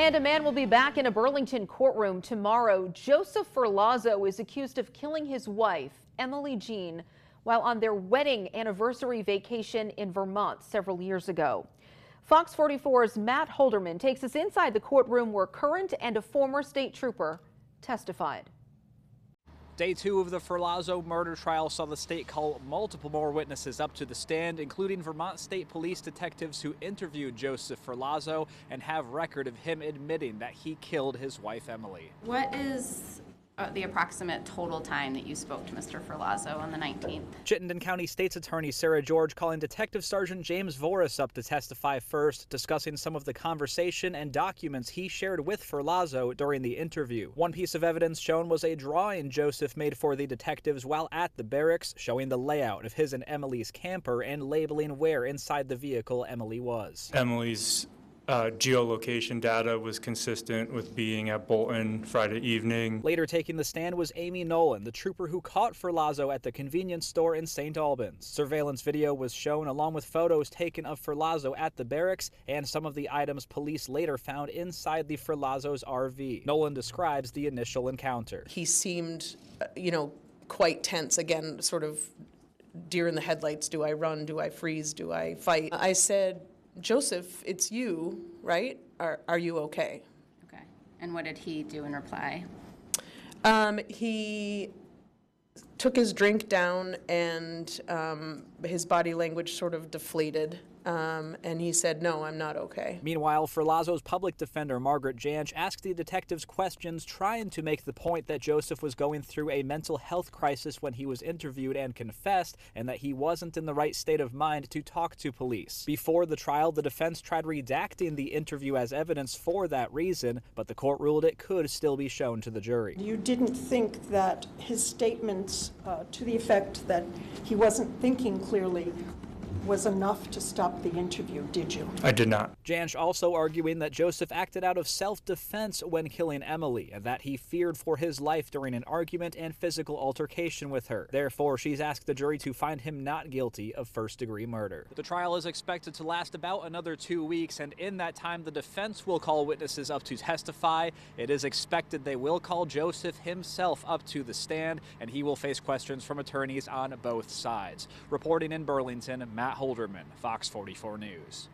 And a man will be back in a Burlington courtroom tomorrow. Joseph Ferlazzo is accused of killing his wife, Emily Jean, while on their wedding anniversary vacation in Vermont several years ago. Fox 44's Matt Holderman takes us inside the courtroom where current and a former state trooper testified. Day 2 of the Ferlazzo murder trial saw the state call multiple more witnesses up to the stand, including Vermont State Police detectives who interviewed Joseph Ferlazzo and have record of him admitting that he killed his wife, Emily. What is the approximate total time that you spoke to Mr. Ferlazzo on the 19th? Chittenden County State's Attorney Sarah George calling Detective Sergeant James Voris up to testify first, discussing some of the conversation and documents he shared with Ferlazzo during the interview. One piece of evidence shown was a drawing Joseph made for the detectives while at the barracks, showing the layout of his and Emily's camper and labeling where inside the vehicle Emily was. Emily's geolocation data was consistent with being at Bolton Friday evening. Later taking the stand was Amy Nolan, the trooper who caught Ferlazzo at the convenience store in St. Albans. Surveillance video was shown along with photos taken of Ferlazzo at the barracks and some of the items police later found inside the Ferlazzo's RV. Nolan describes the initial encounter. He seemed, quite tense, again, sort of deer in the headlights. Do I run? Do I freeze? Do I fight? I said, Joseph, it's you, right? Are you okay? Okay. And what did he do in reply? He took his drink down and his body language sort of deflated. And he said, no, I'm not okay. Meanwhile, Ferlazzo's public defender, Margaret Janch, asked the detectives questions trying to make the point that Joseph was going through a mental health crisis when he was interviewed and confessed, and that he wasn't in the right state of mind to talk to police. Before the trial, the defense tried redacting the interview as evidence for that reason, but the court ruled it could still be shown to the jury. You didn't think that his statements to the effect that he wasn't thinking clearly was enough to stop the interview, did you? I did not. Janch also arguing that Joseph acted out of self-defense when killing Emily, and that he feared for his life during an argument and physical altercation with her. Therefore, she's asked the jury to find him not guilty of first-degree murder. The trial is expected to last about another 2 weeks, and in that time, the defense will call witnesses up to testify. It is expected they will call Joseph himself up to the stand, and he will face questions from attorneys on both sides. Reporting in Burlington, Matt Holderman, Fox 44 News.